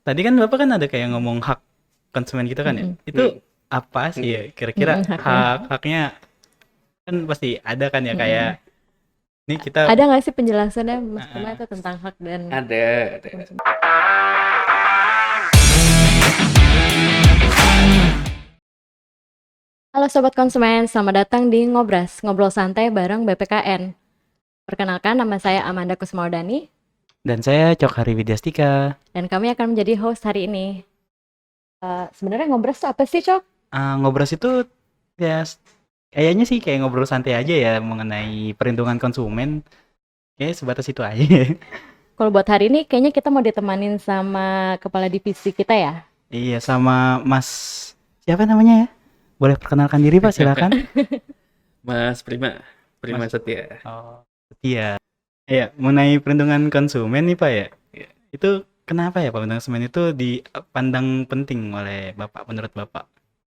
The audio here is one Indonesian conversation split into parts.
tadi kan Bapak kan ada kayak ngomong hak konsumen gitu kan ya. Mm-mm. Itu Hmm. apa sih ya? Kira-kira Haknya. hak-haknya kan pasti ada kan ya kayak Mm-mm. ini kita Ada nggak sih penjelasannya Mas Prima uh, itu tentang hak dan Ada. konsumen? Halo Sobat Konsumen, selamat datang di Ngobras, ngobrol santai bareng BPKN. Perkenalkan, nama saya Amanda Kusmaudani, dan saya Cok Hari Widyastika. dan kami akan menjadi host hari ini. Sebenarnya Ngobras itu apa sih, Cok? Ngobras itu ya kayaknya sih kayak ngobrol santai aja ya mengenai perlindungan konsumen. Kayak sebatas itu aja. Kalau buat hari ini, kayaknya kita mau ditemanin sama kepala divisi kita ya. Iya, sama Mas siapa namanya ya? Boleh perkenalkan diri Pak, silakan. Mas Prima Mas. Setia. Oh, iya. Iya, mengenai perlindungan konsumen nih Pak ya. Ya. Itu kenapa ya Pak perlindungan konsumen itu dipandang penting oleh Bapak menurut Bapak?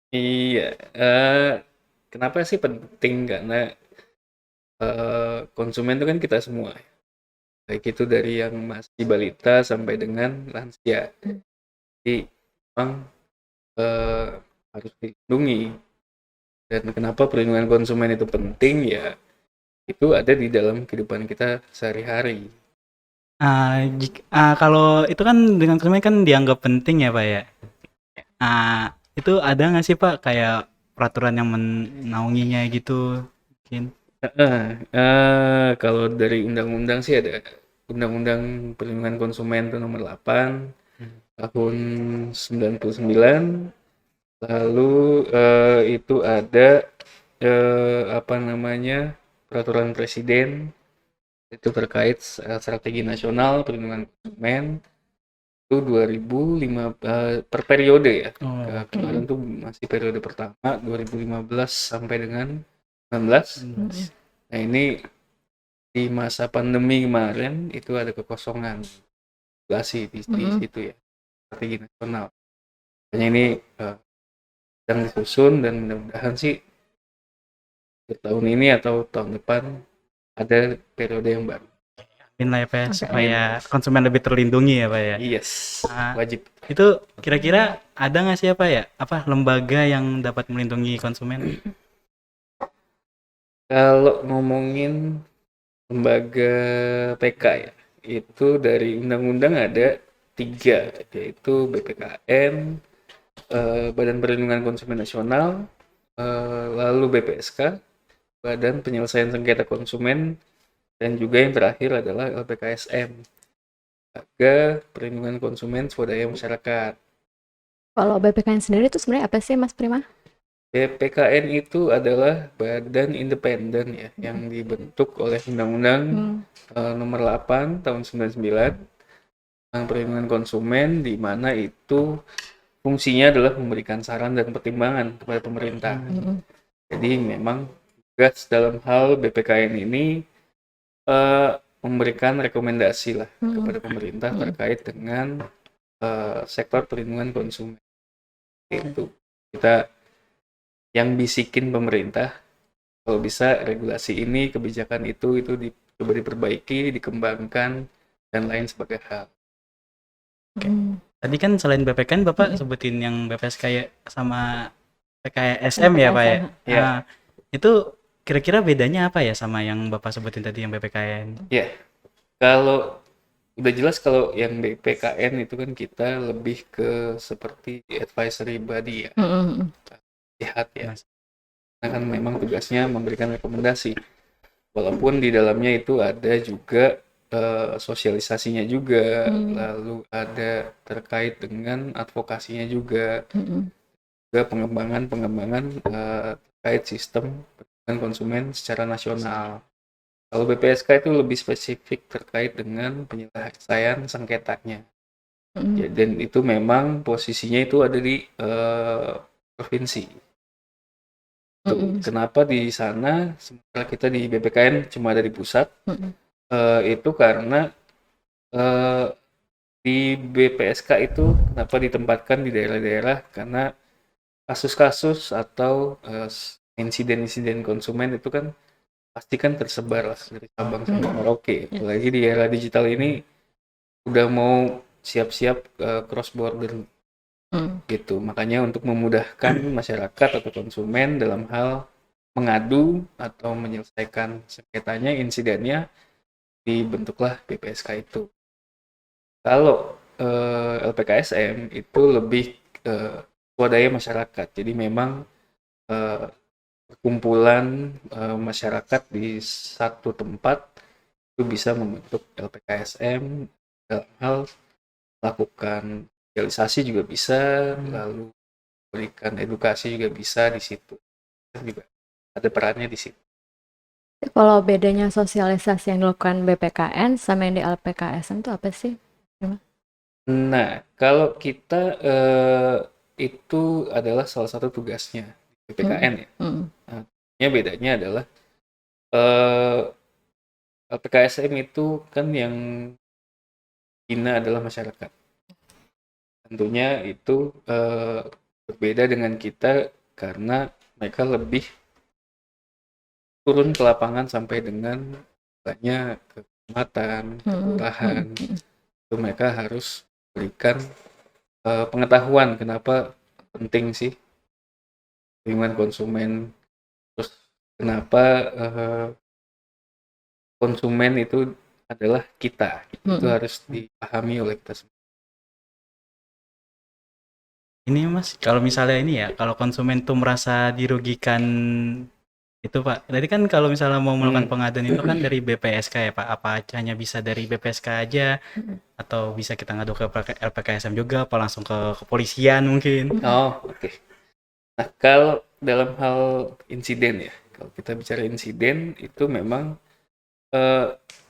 Iya, kenapa sih penting? Karena konsumen itu kan kita semua, baik itu dari yang masih balita sampai dengan lansia. Jadi memang eh, harus dilindungi. Dan kenapa perlindungan konsumen itu penting? Ya, itu ada di dalam kehidupan kita sehari-hari. Kalau itu kan dengan konsumen kan dianggap penting ya Pak ya. Itu ada nggak sih Pak kayak peraturan yang menaunginya gitu? Mungkin. Kalau dari undang-undang sih ada Undang-Undang Perlindungan Konsumen itu nomor 8 tahun 99. Lalu itu ada apa namanya peraturan presiden itu terkait strategi nasional perlindungan konsumen itu 2005 per periode ya. Oh, Kemarin tuh masih periode pertama 2015 sampai dengan 19. Nah ini di masa pandemi kemarin itu ada kekosongan regulasi di situ ya, strategi nasional. Makanya ini sedang disusun dan mudah-mudahan sih tahun ini atau tahun depan ada periode yang baru. amin lah ya Pak ya, supaya konsumen lebih terlindungi ya Pak ya. Yes, wajib. Itu kira-kira ada nggak sih apa ya? Apa lembaga yang dapat melindungi konsumen? Kalau ngomongin lembaga PK ya, itu dari undang-undang ada 3, yaitu BPKN, Badan Perlindungan Konsumen Nasional, lalu BPSK, Badan Penyelesaian Sengketa Konsumen, dan juga yang terakhir adalah LPKSM, Lembaga Perlindungan Konsumen Swadaya Masyarakat. Kalau BPKN sendiri itu sebenarnya apa sih, Mas Prima? BPKN itu adalah badan independen ya, yang dibentuk oleh Undang-Undang nomor 8 tahun 99 tentang perlindungan konsumen, di mana itu fungsinya adalah memberikan saran dan pertimbangan kepada pemerintah. Jadi memang tugas dalam hal BPKN ini memberikan rekomendasi lah kepada pemerintah terkait dengan sektor perlindungan konsumen. Itu kita yang bisikin pemerintah, kalau bisa regulasi ini, kebijakan itu coba diperbaiki, dikembangkan, dan lain sebagai hal. Tadi kan selain BPKN Bapak sebutin yang BPSK ya sama PKSM ya Pak ya. Ya. Itu kira-kira bedanya apa ya sama yang Bapak sebutin tadi yang BPKN? Ya, kalau udah jelas kalau yang BPKN itu kan kita lebih ke seperti advisory body ya, sehat ya. Karena kan memang tugasnya memberikan rekomendasi. Walaupun di dalamnya itu ada juga sosialisasinya juga, lalu ada terkait dengan advokasinya juga, juga pengembangan terkait sistem perlindungan konsumen secara nasional. Kalau BPSK itu lebih spesifik terkait dengan penyelesaian sengketanya. Ya, dan itu memang posisinya itu ada di provinsi. Kenapa di sana sementara kita di BPKN cuma ada di pusat? Itu karena di BPSK itu kenapa ditempatkan di daerah-daerah, karena kasus-kasus atau insiden-insiden konsumen itu kan pasti kan tersebar lah dari Sabang sampai Merauke. Apalagi di era digital ini udah mau siap-siap cross border Hmm. gitu. Makanya untuk memudahkan masyarakat atau konsumen dalam hal mengadu atau menyelesaikan sengketanya, insidennya, dibentuklah BPSK itu. Kalau LPKSM itu lebih swadaya masyarakat. Jadi memang eh, kumpulan masyarakat di satu tempat itu bisa membentuk LPKSM dalam hal melakukan sosialisasi juga bisa, lalu berikan edukasi juga bisa di situ. Juga ada perannya di situ. Kalau bedanya sosialisasi yang dilakukan BPKN sama yang di LPKSM itu apa sih? Nah, kalau kita itu adalah salah satu tugasnya BPKN ya. Hmm. Nah, bedanya adalah eh, LPKSM itu kan yang bina adalah masyarakat. Tentunya itu berbeda dengan kita karena mereka lebih turun ke lapangan sampai dengan banyak ke kecamatan, ke kelurahan. Itu mereka harus berikan pengetahuan kenapa penting sih perlindungan konsumen, terus kenapa konsumen itu adalah kita. Itu harus dipahami oleh kita semua. Ini Mas, kalau misalnya ini ya, kalau konsumen tuh merasa dirugikan itu Pak. Tadi kan kalau misalnya mau melakukan pengaduan itu kan dari BPSK ya Pak. Apa hanya bisa dari BPSK aja atau bisa kita ngadu ke LPKSM juga apa langsung ke kepolisian mungkin? Oh, oke. Nah, kalau dalam hal insiden ya, kalau kita bicara insiden itu memang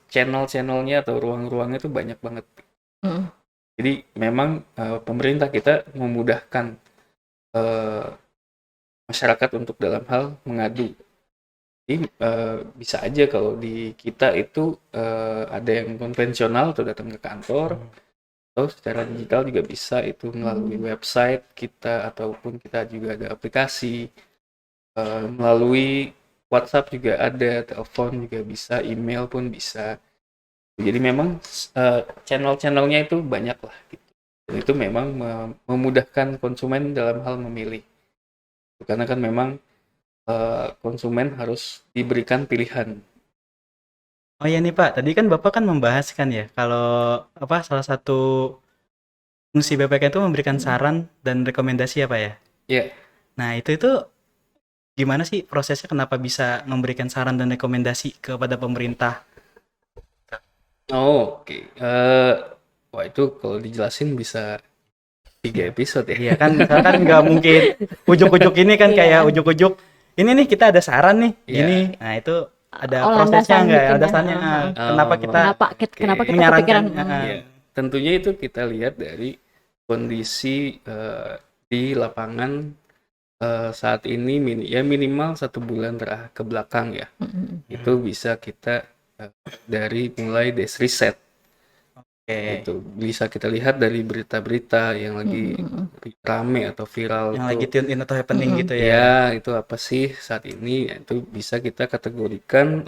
channel-channelnya atau ruang-ruangnya itu banyak banget. Jadi memang pemerintah kita memudahkan masyarakat untuk dalam hal mengadu. Jadi bisa aja kalau di kita itu ada yang konvensional atau datang ke kantor, atau secara digital juga bisa itu melalui website kita ataupun kita juga ada aplikasi, melalui WhatsApp juga ada, telepon juga bisa, email pun bisa. Jadi memang channel-channelnya itu banyak lah gitu. Dan itu memang memudahkan konsumen dalam hal memilih. Karena kan memang konsumen harus diberikan pilihan. Oh ya nih Pak, tadi kan Bapak kan membahas kan ya kalau apa salah satu fungsi BPK itu memberikan saran dan rekomendasi ya Pak ya. Ya. Nah itu gimana sih prosesnya kenapa bisa memberikan saran dan rekomendasi kepada pemerintah? Oh, oke. Wah itu kalau dijelasin bisa 3 episode ya. Iya kan, misalkan nggak mungkin ujuk-ujuk ini kan kayak ujuk-ujuk ini nih kita ada saran nih gini. Nah itu ada prosesnya nggak ya? Alasannya kenapa kita Kenapa kita menyarankan? kepikiran? Ya, tentunya itu kita lihat dari kondisi di lapangan saat ini minimal 1 bulan ke belakang ya. Itu bisa kita dari mulai desk riset. Itu bisa kita lihat dari berita-berita yang lagi rame atau viral Yang itu. lagi tune in atau happening gitu ya. Ya, itu apa sih saat ini? Itu bisa kita kategorikan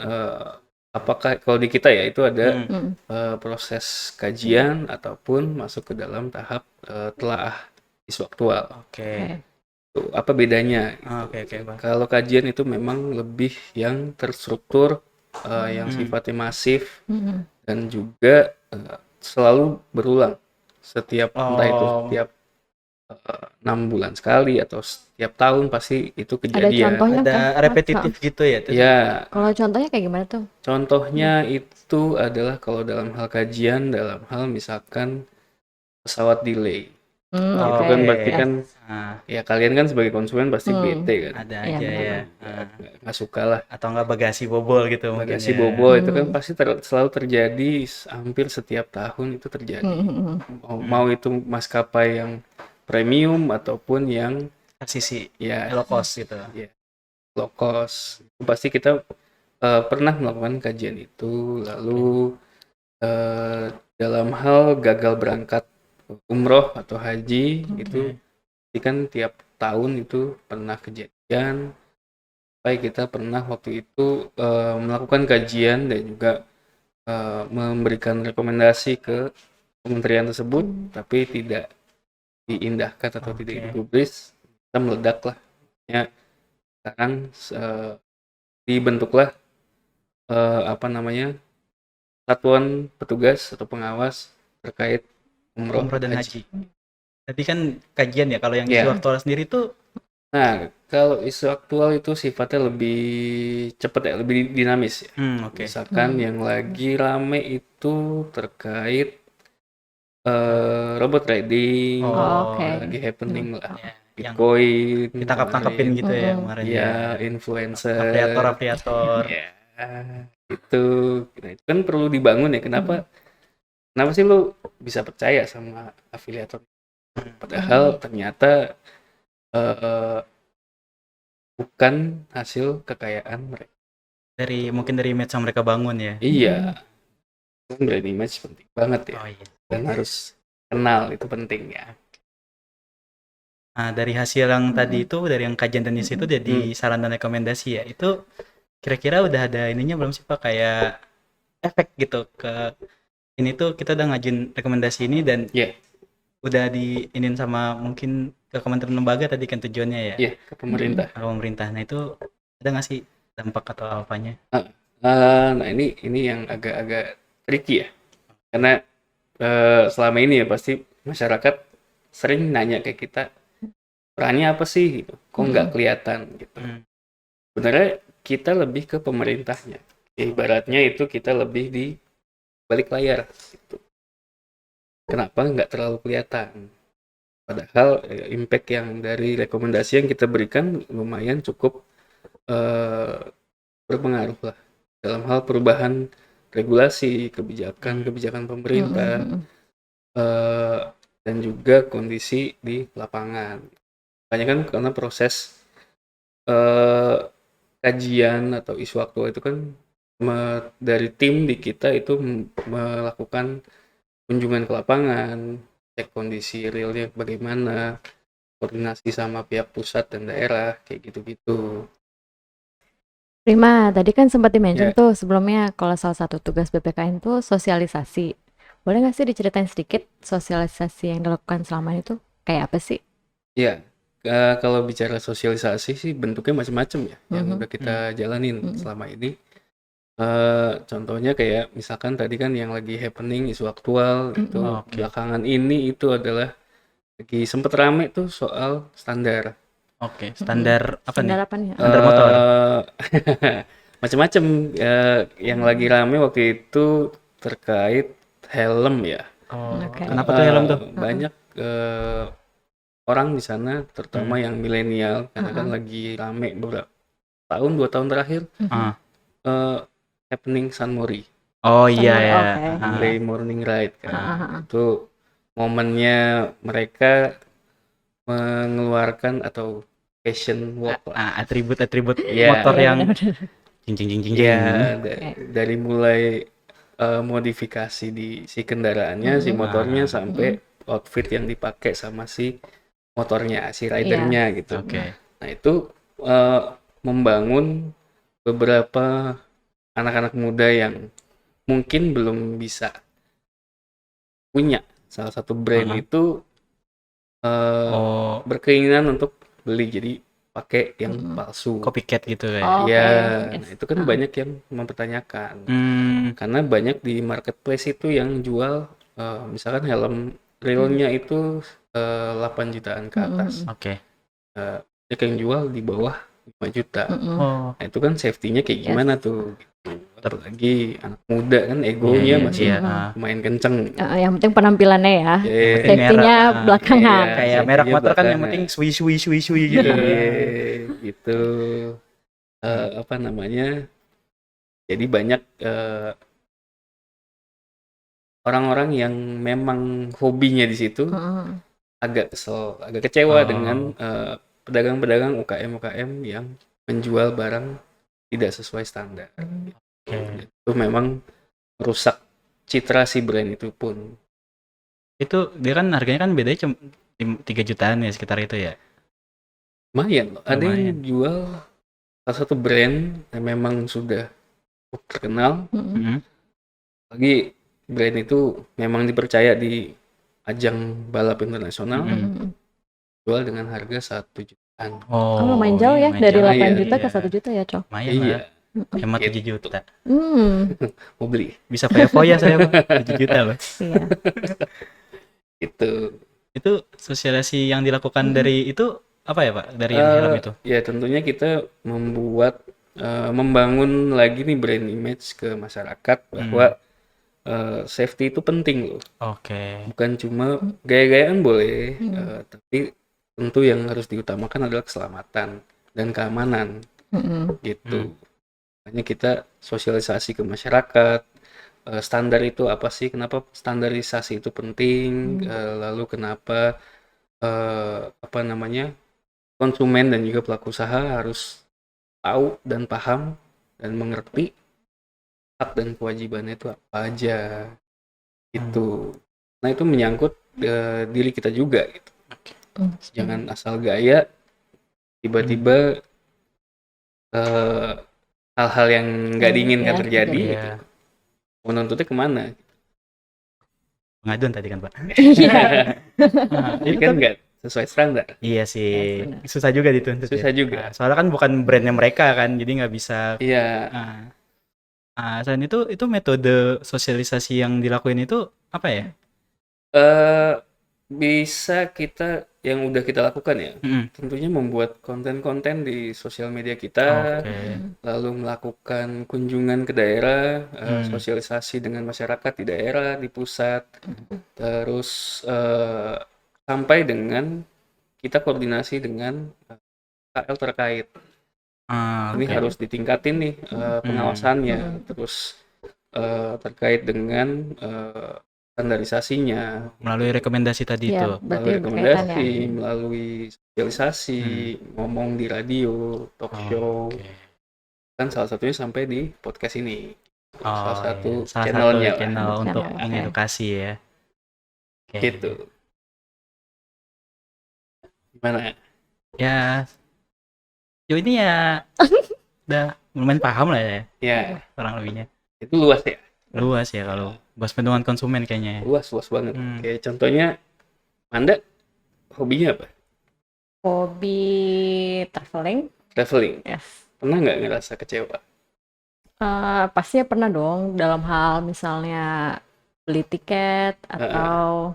apakah kalau di kita ya itu ada proses kajian ataupun masuk ke dalam tahap telaah isu aktual. Oke. Apa bedanya? Oke, Bang. Kalau kajian itu memang lebih yang terstruktur, yang sifatnya masif dan juga selalu berulang setiap entah itu setiap 6 bulan sekali atau setiap tahun pasti itu kejadian. contohnya Ada repetitif gitu ya? Ya, Kalau contohnya kayak gimana tuh? contohnya itu adalah kalau dalam hal kajian, dalam hal misalkan pesawat delay. Itu kan berarti kan ya kalian kan sebagai konsumen pasti bete kan. Ada aja ya. Nggak suka lah. Atau nggak bagasi bobol gitu mungkin Bagasi ya. bobol itu kan pasti selalu terjadi hampir setiap tahun itu terjadi. Mau itu maskapai yang premium ataupun yang Sisi ya low cost gitu. ya low cost. Itu pasti kita pernah melakukan kajian itu. Lalu dalam hal gagal berangkat umroh atau haji itu kan tiap tahun itu pernah kejadian. Baik kita pernah waktu itu melakukan kajian dan juga memberikan rekomendasi ke kementerian tersebut, tapi tidak diindahkan atau tidak digubris, kita meledak lah. Ya, sekarang dibentuklah satuan petugas atau pengawas terkait umroh Umroh dan haji. haji. Tadi kan kajian ya, kalau yang Iya. isu aktual sendiri tuh Nah, kalau isu aktual itu sifatnya lebih cepat ya, lebih dinamis ya. oke. Misalkan yang lagi rame itu terkait robot trading, Oh, oke. lagi happening lah. Ya, yang Bitcoin, ditangkap-tangkapin gitu ya Mm-mm. kemarin ya, ya. influencer. Afiliator. Ya, itu. Nah, itu kan perlu dibangun ya. Kenapa sih lu bisa percaya sama afiliator? Padahal ternyata bukan hasil kekayaan mereka. Mungkin dari image yang mereka bangun ya. Iya, kan brand image penting banget ya. Oh iya. Dan harus kenal, itu penting ya. Nah, dari hasil yang tadi itu, dari yang kajian teknis itu jadi saran dan rekomendasi ya. Itu kira-kira udah ada ininya belum sih Pak, kayak efek gitu ke ini tuh kita udah ngajuin rekomendasi ini dan Iya. udah diinin sama mungkin ke kementerian lembaga tadi kan tujuannya ya. Iya, ke pemerintah. Ke pemerintah. Nah, itu ada nggak sih dampak atau apanya? Nah, ini yang agak-agak tricky ya. Karena selama ini ya pasti masyarakat sering nanya ke kita, perannya apa sih gitu. Kok nggak kelihatan gitu. Sebenarnya kita lebih ke pemerintahnya. Ibaratnya itu kita lebih di balik layar gitu. Kenapa nggak terlalu kelihatan? Padahal impact yang dari rekomendasi yang kita berikan lumayan cukup berpengaruh lah dalam hal perubahan regulasi, kebijakan pemerintah, dan juga kondisi di lapangan. Makanya kan karena proses kajian atau isu aktual itu kan dari tim di kita itu melakukan kunjungan ke lapangan, cek kondisi realnya bagaimana, koordinasi sama pihak pusat dan daerah, kayak gitu-gitu. Prima, tadi kan sempat di-mention tuh sebelumnya kalau salah satu tugas BPKN tuh sosialisasi. Boleh nggak sih diceritain sedikit sosialisasi yang dilakukan selama itu kayak apa sih? Ya, kalau bicara sosialisasi sih bentuknya macam-macam ya, yang udah kita jalanin selama ini. Contohnya kayak misalkan tadi kan yang lagi happening isu aktual itu belakangan ini itu adalah lagi sempet rame tuh soal standar. Oke, standar apa nih? Standar apa nih? Standar motor. Macam-macam. Yang lagi rame waktu itu terkait helm ya. Oh, Oke. kenapa tuh helm tuh? Banyak orang di sana, terutama yang milenial, karena kan lagi rame beberapa tahun, 2 tahun terakhir, happening Sunmori. Oh iya ya. Sunday morning ride kan. Itu momennya mereka mengeluarkan atau fashion walk lah. Atribut Iya. motor yang jing. Ya, dari mulai modifikasi di si kendaraannya, si motornya, sampai outfit yang dipakai sama si motornya, si ridernya gitu. Oke. Nah, itu membangun beberapa anak-anak muda yang mungkin belum bisa punya salah satu brand itu berkeinginan untuk beli, jadi pakai yang palsu. Copycat gitu ya. Iya, nah itu kan banyak yang mempertanyakan. Karena banyak di marketplace itu yang jual misalkan helm realnya itu 8 jutaan ke atas. Oke. Banyak yang jual di bawah 5 juta. Oh, Nah, itu kan safety-nya kayak gimana tuh? Apalagi anak muda kan egonya masih lumayan kenceng. Yang penting penampilannya ya. Safety-nya merek, belakangan. kayak merek motor kan yang penting sui gitu. Gitu. Apa namanya? Jadi banyak orang-orang yang memang hobinya di situ agak kesel, agak kecewa dengan pedagang-pedagang UKM yang menjual barang tidak sesuai standar. Itu memang merusak citra si brand itu pun. Itu dia kan harganya kan bedanya cuma 3 jutaan ya sekitar itu ya. Lumayan loh. Ada yang jual salah satu brand yang memang sudah terkenal. Lagi brand itu memang dipercaya di ajang balap internasional, jual dengan harga 1 jutaan. Oh, lumayan jauh ya, lumayan dari jauh. 8 Iya, juta ke iya. 1 juta ya, Cok. Lumayan Iya, lah. Hemat 7 gitu. juta. Mau beli Bisa foya-foya saya, Pak. 7 juta loh. Iya. itu. Itu sosialisasi yang dilakukan dari itu apa ya, Pak? Dari yang helm itu? Ya tentunya kita membangun lagi nih brand image ke masyarakat bahwa safety itu penting loh. Oke. Bukan cuma gaya-gayaan boleh, tapi tentu yang harus diutamakan adalah keselamatan dan keamanan gitu. Makanya kita sosialisasi ke masyarakat, standar itu apa sih, kenapa standarisasi itu penting, lalu kenapa apa namanya konsumen dan juga pelaku usaha harus tahu dan paham dan mengerti hak dan kewajibannya itu apa aja gitu. Nah itu menyangkut diri kita juga gitu. Jangan asal gaya tiba-tiba hal-hal yang nggak diinginkan Ya, terjadi Iya. gitu. Menuntutnya kemana? Pengaduan tadi kan, Pak. Iya. Nah, Ini itu kan kan nggak sesuai standar. iya sih. Yes, benar. Susah juga dituntut Susah ya. juga. Nah, soalnya kan bukan brandnya mereka kan, jadi nggak bisa. Iya. Selain itu metode sosialisasi yang dilakuin itu apa ya? Bisa yang udah kita lakukan ya. Mm-mm. Tentunya membuat konten-konten di sosial media kita, Oke. lalu melakukan kunjungan ke daerah, sosialisasi dengan masyarakat di daerah, di pusat, terus sampai dengan kita koordinasi dengan KL terkait. Ini Oke. harus ditingkatin nih pengawasannya, terus terkait dengan standarisasinya, Melalui rekomendasi tadi Iya, itu. berarti melalui berkaitan ya. rekomendasi, melalui sosialisasi, ngomong di radio, talk show, Oke. kan salah satunya sampai di podcast ini, salah Oh, satu iya. Salah satu channelnya lah, channel untuk Channel, oke. mengedukasi ya. Oke. gitu. Gimana? Ya, ini ya udah lumayan paham lah ya, Ya, kurang lebihnya. itu luas ya, Luas ya kalau bahas perlindungan konsumen kayaknya. luas banget. Kayak contohnya, Manda hobinya apa? Hobi traveling, Traveling. yes. Pernah nggak ngerasa kecewa? Pastinya pernah dong dalam hal misalnya beli tiket atau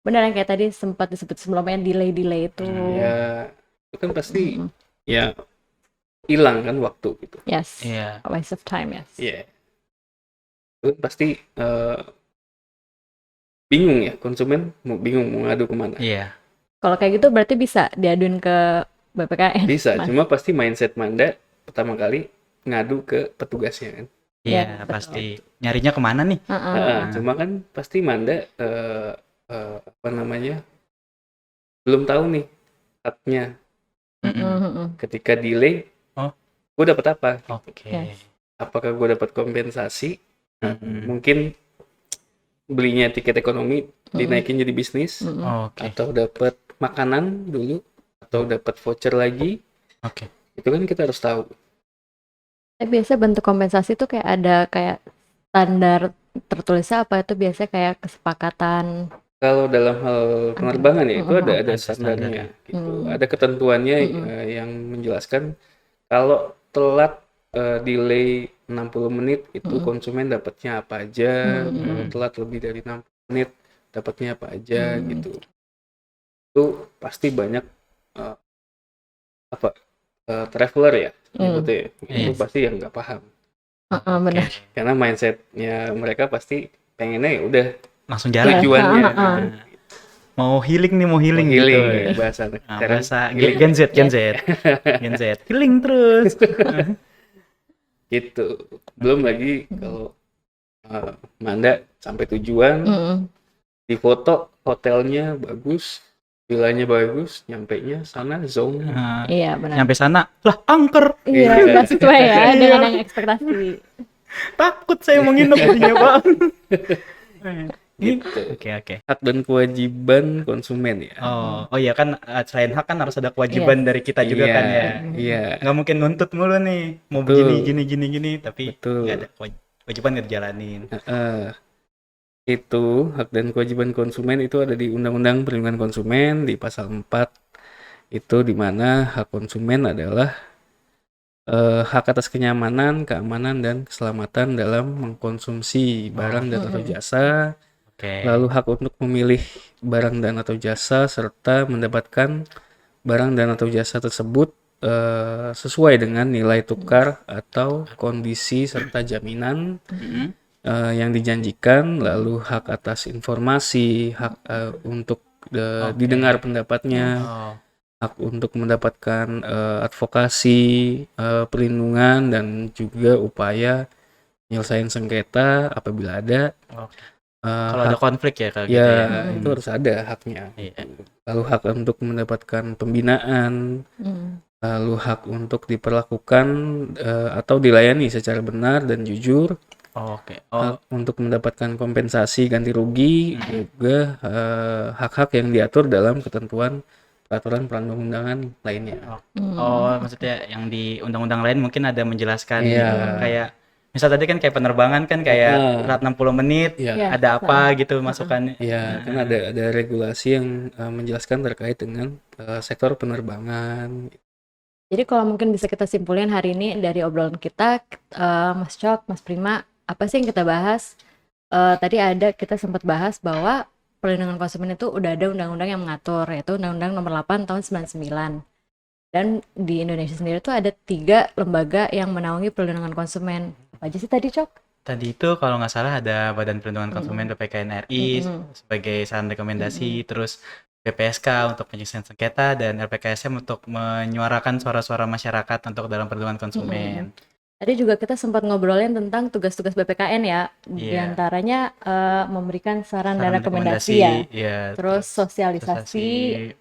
benar yang kayak tadi sempat disebut sebelumnya delay itu. Ya, itu kan pasti ya hilang kan waktu gitu. Yes. Iya. A waste of time, yes. Iya. Itu kan pasti bingung ya, konsumen bingung mau ngadu kemana. Iya. Kalau kayak gitu berarti bisa diaduin ke BPKN. Bisa, Mas. cuma pasti mindset Manda pertama kali ngadu ke petugasnya kan. Iya, Ya, betul. pasti nyarinya kemana nih? Cuma kan pasti Manda apa namanya belum tahu nih haknya. Ketika delay, gue dapat apa? Oke. Yes. Apakah gue dapat kompensasi? Mungkin belinya tiket ekonomi dinaikin jadi bisnis, Oke. atau dapat makanan dulu, atau dapat voucher lagi. Oke. Itu kan kita harus tahu. Biasa bentuk kompensasi tuh kayak ada kayak standar tertulisnya apa itu biasanya kayak kesepakatan. Kalau dalam hal penerbangan ya itu ada Ada standarnya standarnya. gitu. Ada ketentuannya yang menjelaskan kalau telat delay 60 menit itu konsumen dapatnya apa aja, kalau telat lebih dari 60 menit dapatnya apa aja gitu. Itu pasti banyak traveler ya gitu ya. Itu pasti yang nggak paham. Benar. Karena mindsetnya mereka pasti pengennya ya udah Langsung jalan. tujuannya. Mau healing nih, mau healing Healing gitu. ya, bahasa Nah, sekarang bahasa healing. Gen Z. Gen Z. Healing terus. Gitu. Belum lagi kalau Manda sampai tujuan, di foto hotelnya bagus, villanya bagus, nyampainya sana zong. Iya, benar. Nyampe sana, lah angker. Iya, nggak sesuai ya dengan yang ekspektasi. Takut saya mau nginep jadinya, Pak. Gitu. Oke. Hak dan kewajiban konsumen ya. Oh iya kan, selain hak kan harus ada kewajiban dari kita juga Iya, kan ya. Iya. Nggak mungkin nuntut mulu nih, mau Betul. begini gini, tapi Betul. nggak ada kewajiban nggak dijalanin. Itu hak dan kewajiban konsumen itu ada di Undang-Undang Perlindungan Konsumen di pasal 4. Itu di mana hak konsumen adalah hak atas kenyamanan, keamanan, dan keselamatan dalam mengkonsumsi barang dan atau jasa, Oke. lalu hak untuk memilih barang dan atau jasa, serta mendapatkan barang dan atau jasa tersebut sesuai dengan nilai tukar atau kondisi serta jaminan Mm-mm. yang dijanjikan, lalu hak atas informasi, hak untuk Oke. didengar pendapatnya, Oh, hak untuk mendapatkan advokasi, perlindungan, dan juga upaya penyelesaian sengketa apabila ada. oke. Eh, Kalau ada hak konflik ya kalau gitu ya ya. itu harus ada haknya. Iya. Lalu hak untuk mendapatkan pembinaan, Mm. lalu hak untuk diperlakukan atau dilayani secara benar dan jujur, Oke. hak untuk mendapatkan kompensasi ganti rugi, juga hak-hak yang diatur dalam ketentuan peraturan perundang-undangan lainnya. Maksudnya yang di undang-undang lain mungkin ada menjelaskan Iya. gitu. Kayak misal tadi kan kayak penerbangan kan kayak saat 60 menit Iya. Ya, ada apa gitu masukannya. Ya, kan ada regulasi yang menjelaskan terkait dengan sektor penerbangan. jadi kalau mungkin bisa kita simpulin hari ini dari obrolan kita, Mas Cok, Mas Prima, apa sih yang kita bahas? Tadi kita sempat bahas bahwa perlindungan konsumen itu udah ada undang-undang yang mengatur, yaitu Undang-Undang Nomor 8 Tahun 99. Dan di Indonesia sendiri tuh ada 3 lembaga yang menaungi perlindungan konsumen. Apa aja sih tadi, Cok? Tadi itu kalau nggak salah ada Badan Perlindungan Konsumen BPKN RI sebagai saran rekomendasi, terus BPSK untuk penyelesaian sengketa, dan LPKSM untuk menyuarakan suara-suara masyarakat untuk dalam perlindungan konsumen. Tadi juga kita sempat ngobrolin tentang tugas-tugas BPKN ya, di Iya. antaranya memberikan saran dan Saran rekomendasi ya. iya, Terus sosialisasi,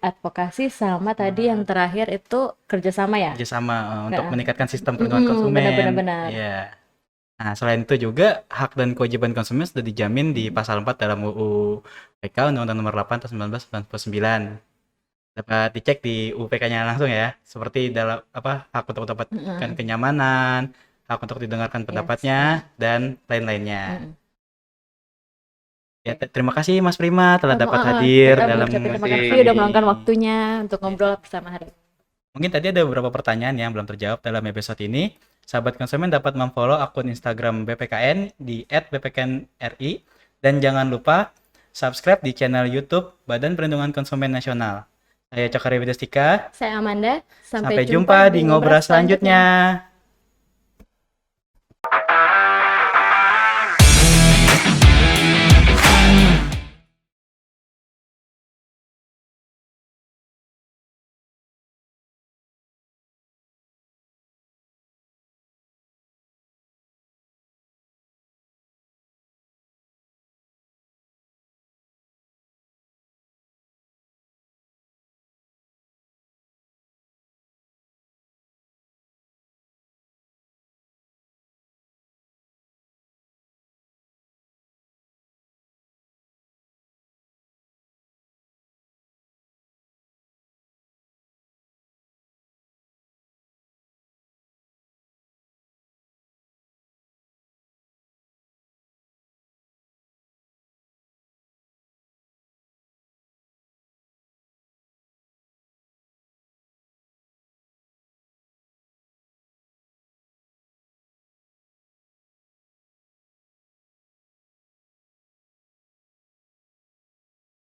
advokasi, sama tadi yang terakhir itu kerjasama ya. kerjasama untuk Nah. meningkatkan sistem perlindungan konsumen. Benar-benar. Iya. Nah, selain itu juga hak dan kewajiban konsumen sudah dijamin di pasal 4 dalam UU PK Undang-Undang Nomor 8 Tahun 1999. Dapat dicek di UPK-nya langsung ya, seperti dalam hak untuk mendapatkan kenyamanan, hak untuk didengarkan pendapatnya, dan lain-lainnya. Ya, terima kasih Mas Prima telah dapat hadir Kita dalam mengucapkan terima sesi kasih udah meluangkan waktunya untuk ngobrol bersama hari ini. Mungkin tadi ada beberapa pertanyaan yang belum terjawab dalam episode ini. Sahabat konsumen dapat memfollow akun Instagram BPKN di @bpknri, dan jangan lupa subscribe di channel YouTube Badan Perlindungan Konsumen Nasional. Saya Cokari Widastika. Saya Amanda, Sampai jumpa di ngobrol selanjutnya.